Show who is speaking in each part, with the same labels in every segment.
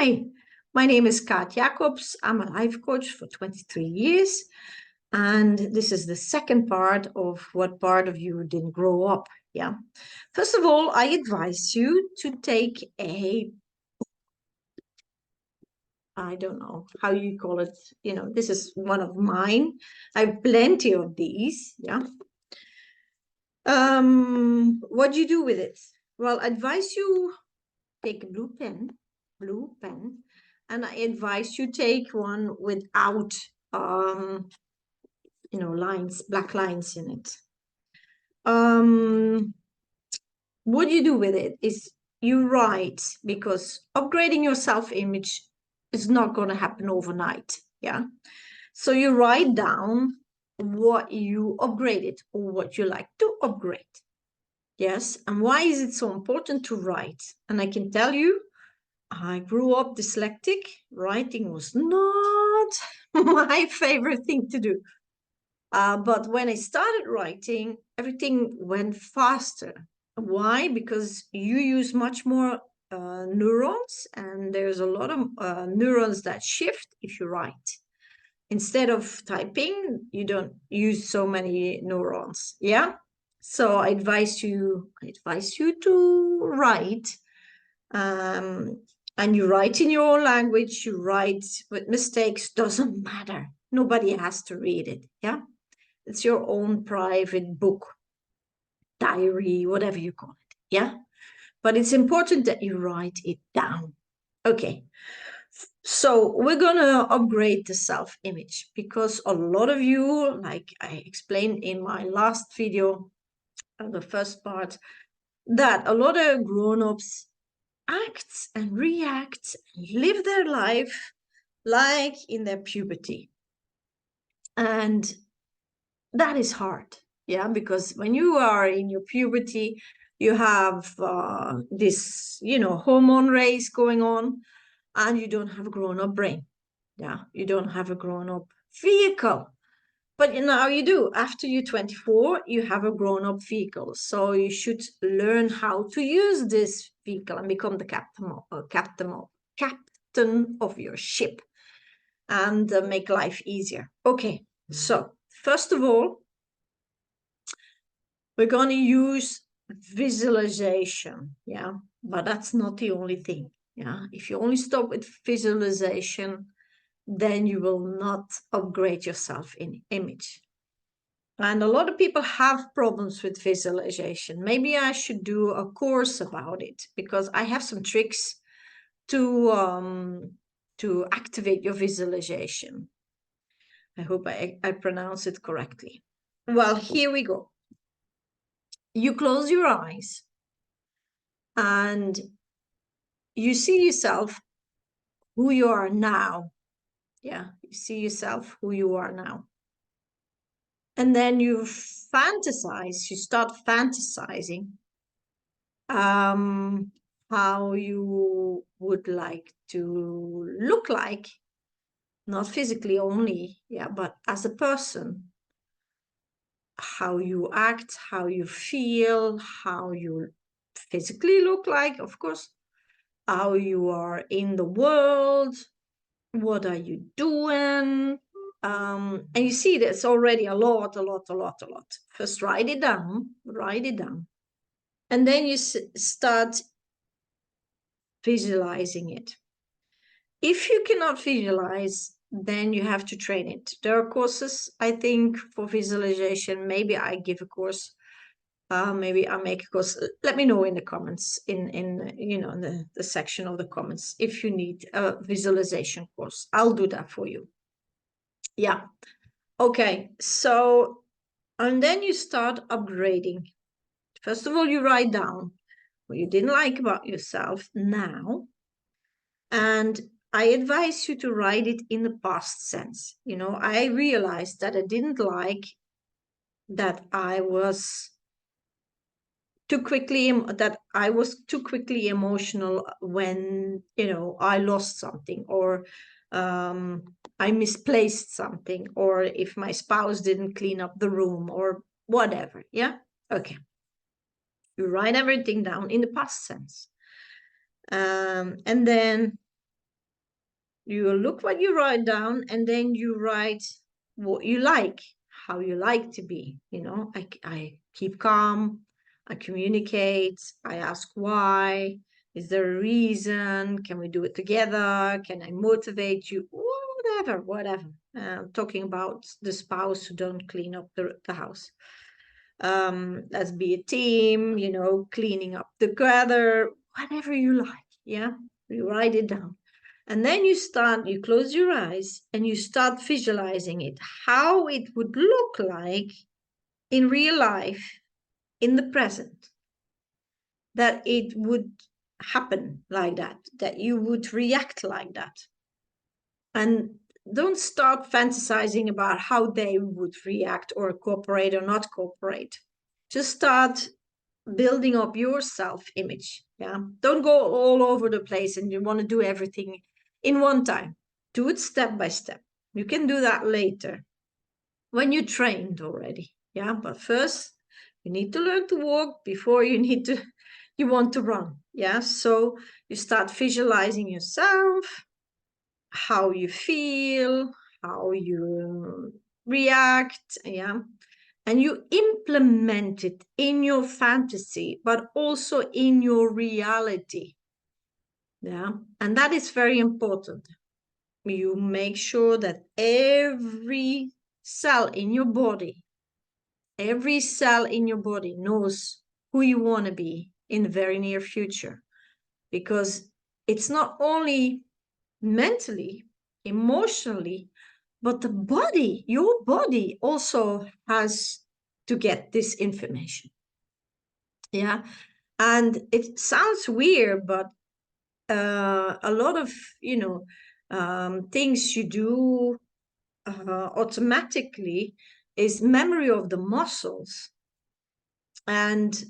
Speaker 1: Hi, my name is Kat Jacobs. I'm a life coach for 23 years. And this is the second part of what part of you didn't grow up. Yeah. First of all, I advise you to take I don't know how you call it. This is one of mine. I have plenty of these. Yeah. What do you do with it? Well, I advise you take a blue pen, and I advise you take one without, lines, black lines in it. What you do with it is you write, because upgrading your self-image is not going to happen overnight. Yeah. So you write down what you upgraded or what you like to upgrade. Yes. And why is it so important to write? And I can tell you, I grew up dyslexic. Writing was not my favorite thing to do. But when I started writing, everything went faster. Why? Because you use much more neurons, and there's a lot of neurons that shift if you write. Instead of typing, you don't use so many neurons. Yeah. So I advise you to write. And you write in your own language, you write with mistakes, doesn't matter. Nobody has to read it. Yeah. It's your own private book, diary, whatever you call it. Yeah. But it's important that you write it down. Okay. So we're going to upgrade the self-image, because a lot of you, like I explained in my last video, the first part, that a lot of grown-ups act and react and live their life like in their puberty. And that is hard. Yeah, because when you are in your puberty, you have this, hormone race going on, and you don't have a grown-up brain. Yeah, you don't have a grown-up vehicle. But now you do. After you're 24, you have a grown-up vehicle. So you should learn how to use this vehicle and become the captain of your ship, and make life easier. Okay, so first of all, we're going to use visualization. Yeah, but that's not the only thing. Yeah, if you only stop with visualization, then you will not upgrade your self-image. And a lot of people have problems with visualization. Maybe I should do a course about it, because I have some tricks to activate your visualization. I hope I pronounce it correctly. Well, here we go. You close your eyes and you see yourself who you are now. Yeah, you see yourself who you are now. And then you start fantasizing how you would like to look like, not physically only, yeah, but as a person. How you act, how you feel, how you physically look like, of course, how you are in the world, what are you doing? And you see, there's already a lot. First, write it down. And then you start visualizing it. If you cannot visualize, then you have to train it. There are courses, I think, for visualization. Maybe I give a course. Maybe I make a course. Let me know in the comments, in the section of the comments, if you need a visualization course. I'll do that for you. Yeah. Okay. So, and then you start upgrading. First of all, you write down what you didn't like about yourself now. And I advise you to write it in the past sense. I realized that I didn't like that I was too quickly emotional when I lost something, or I misplaced something, or if my spouse didn't clean up the room, or whatever. Yeah. Okay. You write everything down in the past sense, and then You look what you write down, and then you write what you like, how you like to be. I keep calm, I communicate, I ask why. Is there a reason? Can we do it together? Can I motivate you? Whatever. Talking about the spouse who don't clean up the house. Let's be a team, cleaning up together, whatever you like. Yeah, you write it down. And then you close your eyes and you start visualizing it, how it would look like in real life, in the present, that it would happen like that you would react like that. And don't start fantasizing about how they would react or cooperate or not cooperate. Just start building up your self-image. Yeah, don't go all over the place and you want to do everything in one time. Do it step by step. You can do that later when you trained already. Yeah, but first you need to learn to walk before you want to run. Yeah, so you start visualizing yourself, how you feel, how you react. Yeah, and you implement it in your fantasy, but also in your reality. Yeah, and that is very important. You make sure that every cell in your body, every cell in your body knows who you want to be in the very near future, because it's not only mentally, emotionally, but the body, your body also has to get this information. Yeah. And it sounds weird, but a lot of, things you do automatically is memory of the muscles. And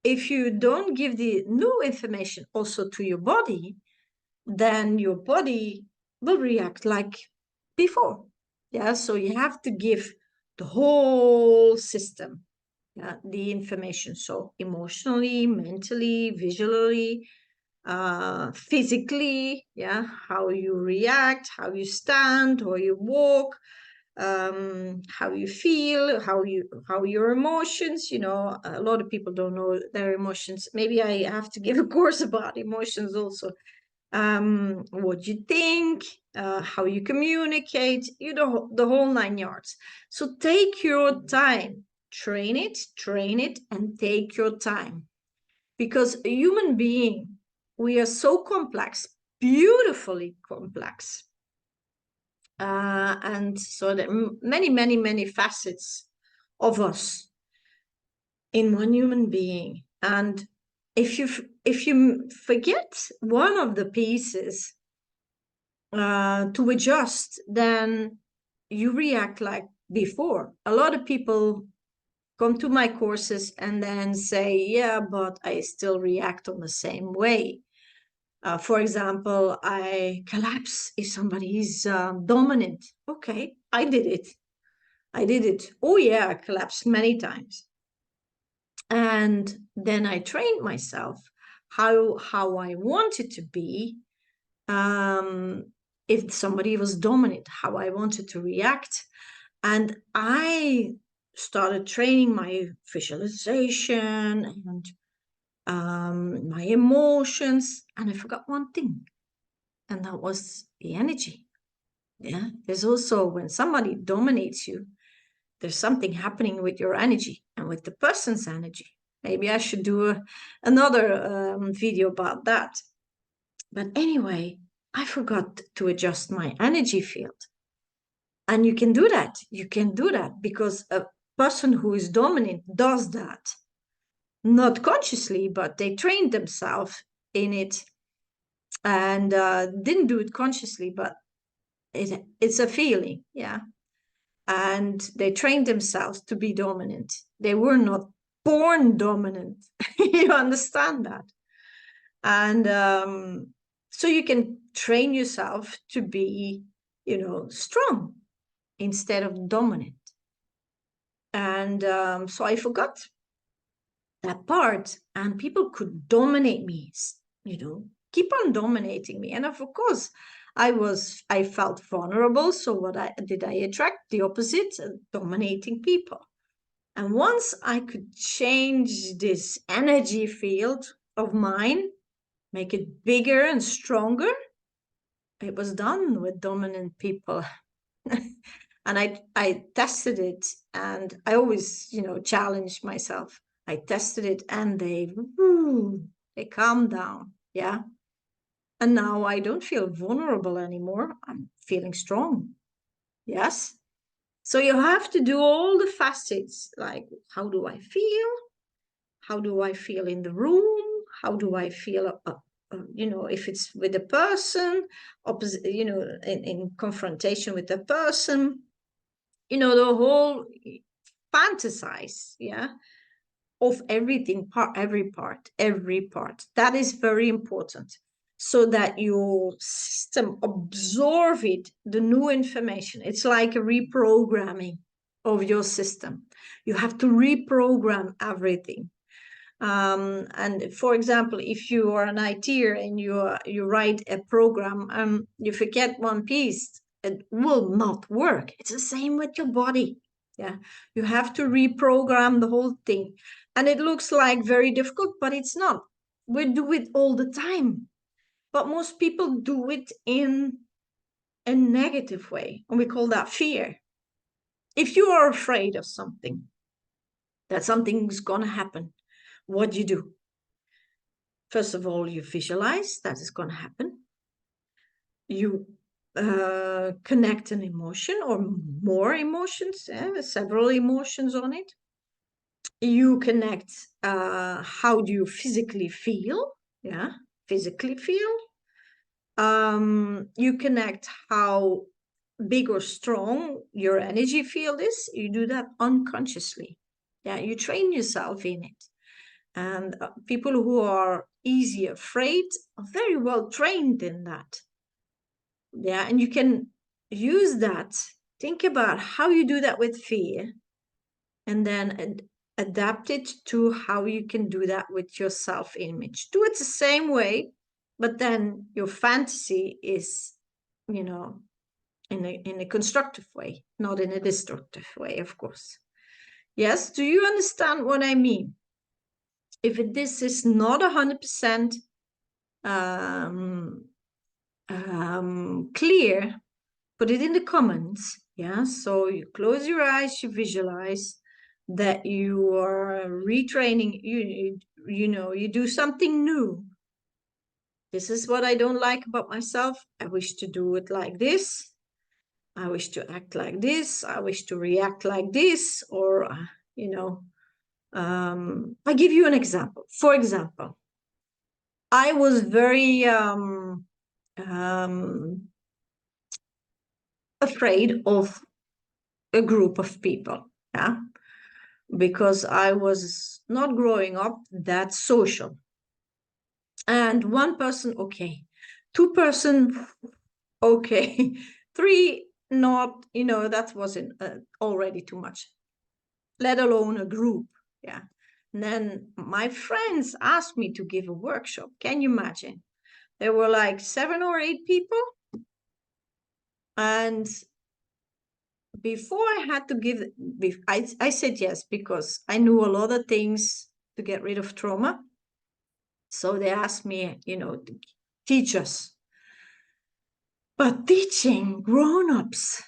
Speaker 1: if you don't give the new information also to your body, then your body will react like before. Yeah, so you have to give the whole system, yeah, the information. So emotionally, mentally, visually, physically, yeah, how you react, how you stand, how you walk, how you feel, how your emotions. A lot of people don't know their emotions. Maybe I have to give a course about emotions also. What you think, how you communicate, the whole 9 yards. So take your time, train it, and take your time. Because a human being, we are so complex, beautifully complex. And so there are many, many, many facets of us in one human being. And if you forget one of the pieces to adjust, then you react like before. A lot of people come to my courses and then say, yeah, but I still react on the same way. For example, I collapse if somebody is dominant. Okay, I did it. Oh yeah, I collapsed many times. And then I trained myself how I wanted to be. If somebody was dominant, how I wanted to react. And I started training my visualization and my emotions. And I forgot one thing, and that was the energy. Yeah, there's also, when somebody dominates you, there's something happening with your energy and with the person's energy. Maybe I should do another video about that. But anyway, I forgot to adjust my energy field. And you can do that. You can do that because a person who is dominant does that. Not consciously, but they trained themselves in it and didn't do it consciously, but it's a feeling. Yeah. And they trained themselves to be dominant. They were not born dominant. You understand that? And so you can train yourself to be, strong instead of dominant. And so I forgot that part, and people could dominate me, keep on dominating me. And of course, I felt vulnerable. So what did I attract? The opposite, dominating people. And once I could change this energy field of mine, make it bigger and stronger, it was done with dominant people. And I tested it, and I always, challenged myself. I tested it, and they calmed down. Yeah. And now I don't feel vulnerable anymore. I'm feeling strong. Yes. So you have to do all the facets, like, how do I feel? How do I feel in the room? How do I feel, if it's with a person, opposite, in confrontation with a person, the whole fantasize, yeah, of everything, every part. That is very important, so that your system absorb it, the new information. It's like a reprogramming of your system. You have to reprogram everything. And for example, if you are an ITer and you write a program, you forget one piece, it will not work. It's the same with your body. Yeah, you have to reprogram the whole thing, and it looks like very difficult, but it's not. We do it all the time, but most people do it in a negative way, and we call that fear. If you are afraid of something, that something's gonna happen, what do you do? First of all, you visualize that is going to happen. You connect an emotion or more emotions, several emotions on it. You connect how do you physically feel? Yeah, physically feel. You connect how big or strong your energy field is. You do that unconsciously. Yeah, you train yourself in it. And people who are easy afraid are very well trained in that. Yeah, and you can use that. Think about how you do that with fear, and then adapt it to how you can do that with your self-image. Do it the same way, but then your fantasy is, in a constructive way, not in a destructive way, of course. Yes, do you understand what I mean? If this is not 100% clear, put it in the comments. Yeah, so you close your eyes, you visualize that you are retraining, you do something new. This is what I don't like about myself. I wish to do it like this. I wish to act like this. I wish to react like this. Or, I give you an example. For example, I was very afraid of a group of people, yeah, because I was not growing up that social. And one person, okay, two person, okay, three, not, that wasn't already too much, let alone a group, yeah. And then my friends asked me to give a workshop. Can you imagine? There were like 7 or 8 people, and before I had to give, I said yes because I knew a lot of things to get rid of trauma. So they asked me, to teach us. But teaching grown-ups,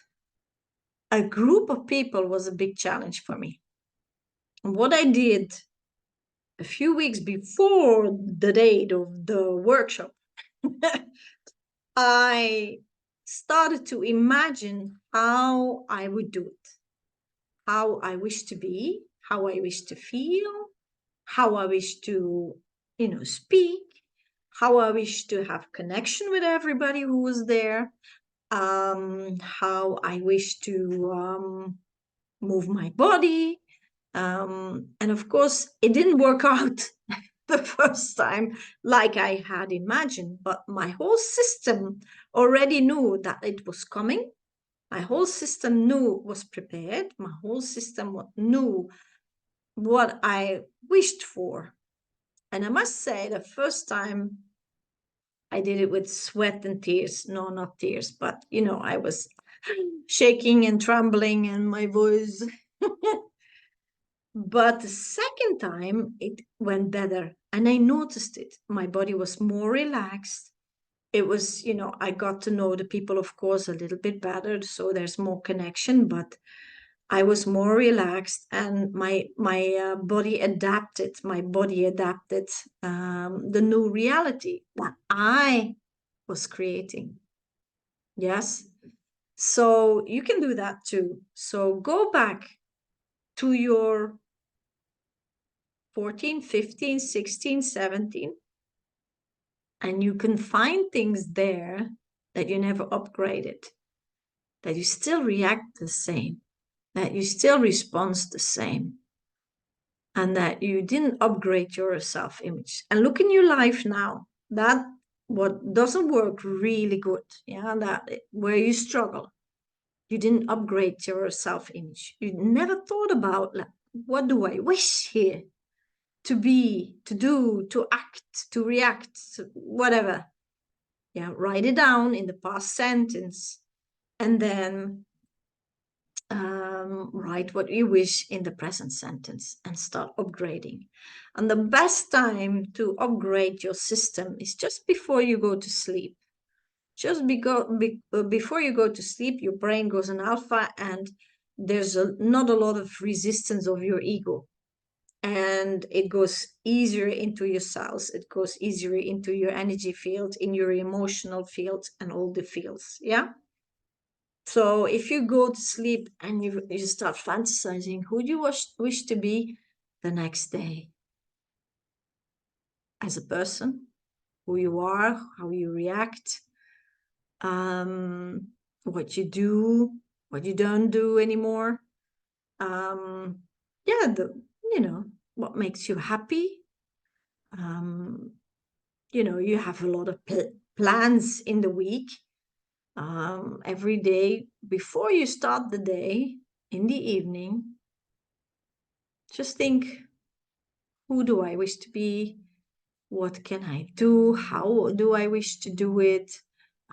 Speaker 1: a group of people, was a big challenge for me. And what I did a few weeks before the date of the workshop, I started to imagine how I would do it, how I wish to be, how I wish to feel, how I wish to, speak, how I wish to have connection with everybody who was there, how I wish to move my body. And of course, it didn't work out the first time like I had imagined, but my whole system already knew that it was coming. My whole system knew, was prepared. My whole system knew what I wished for. And I must say, the first time I did it with sweat and tears. No, not tears, but you know, I was shaking and trembling and my voice. But the second time it went better and I noticed it. My body was more relaxed. It was, you know, I got to know the people, of course, a little bit better. So there's more connection, but I was more relaxed and my body adapted. My body adapted the new reality that I was creating. Yes. So you can do that too. So go back to your 14, 15, 16, 17, and you can find things there that you never upgraded, that you still react the same, that you still respond the same, and that you didn't upgrade your self-image. And look in your life now, that what doesn't work really good, yeah, that where you struggle, you didn't upgrade your self-image. You never thought about, like, what do I wish here? To be, to do, to act, to react, whatever. Yeah, write it down in the past sentence and then write what you wish in the present sentence and start upgrading. And the best time to upgrade your system is just before you go to sleep. Just before you go to sleep, your brain goes in alpha and there's not a lot of resistance of your ego. And it goes easier into your cells. It goes easier into your energy field, in your emotional field, and all the fields. Yeah. So if you go to sleep and you start fantasizing who do you wish to be the next day as a person, who you are, how you react, what you do, what you don't do anymore. Yeah, you know, what makes you happy. You know, you have a lot of plans in the week. Every day before you start the day, in the evening, just think, who do I wish to be? What can I do? How do I wish to do it?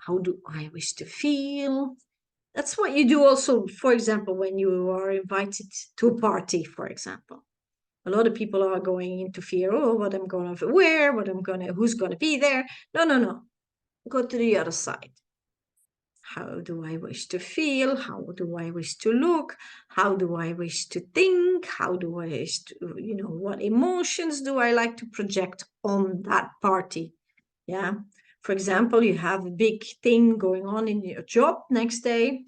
Speaker 1: How do I wish to feel? That's what you do also, for example, when you are invited to a party, for example. A lot of people are going into fear, oh, what I'm going to wear, who's going to be there. No, no, no. Go to the other side. How do I wish to feel? How do I wish to look? How do I wish to think? How do I wish to, you know, what emotions do I like to project on that party? Yeah. For example, you have a big thing going on in your job next day,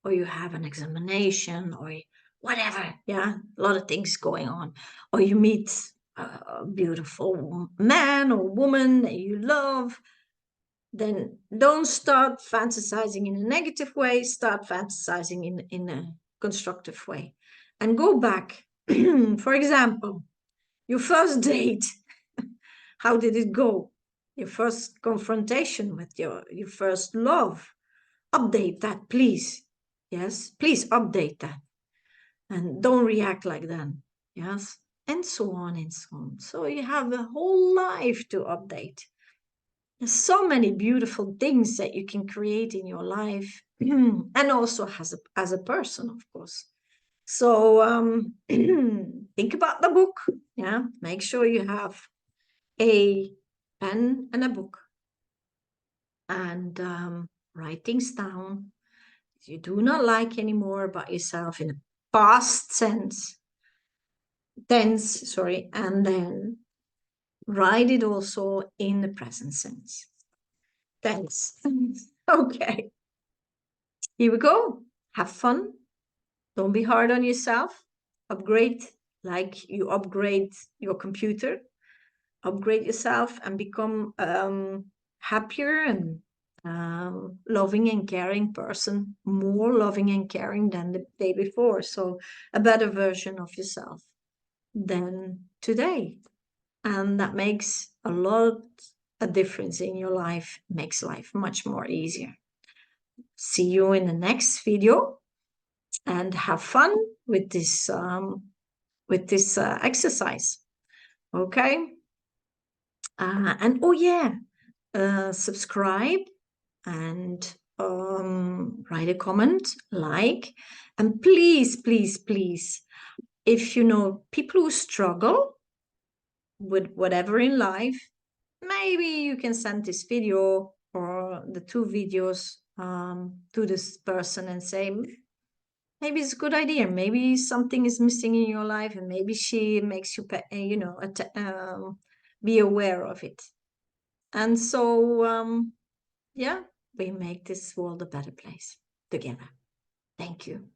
Speaker 1: or you have an examination, or whatever. Yeah. A lot of things going on. Or you meet a beautiful man or woman that you love. Then don't start fantasizing in a negative way, start fantasizing in a constructive way. And go back. For example, your first date, how did it go? Your first confrontation with your first love. Update that, please. Yes, please update that. And don't react like that. Yes, and so on and so on. So you have a whole life to update. There's so many beautiful things that you can create in your life and also as a person, of course. So think about the book. Yeah, make sure you have a pen and a book and write things down you do not like anymore about yourself in a past tense, sorry, and then write it also in the present sense. Thanks. Okay. Here we go. Have fun. Don't be hard on yourself. Upgrade like you upgrade your computer. Upgrade yourself and become happier and loving and caring person, more loving and caring than the day before. So a better version of yourself than today. And that makes a difference in your life, makes life much more easier. See you in the next video and have fun with this exercise. Okay. And oh yeah, subscribe and write a comment, like, and please, please, please, if you know people who struggle with whatever in life, maybe you can send this video or the 2 videos to this person and say, maybe it's a good idea. Maybe something is missing in your life, and maybe she makes you, be aware of it. And so, yeah, we make this world a better place together. Thank you.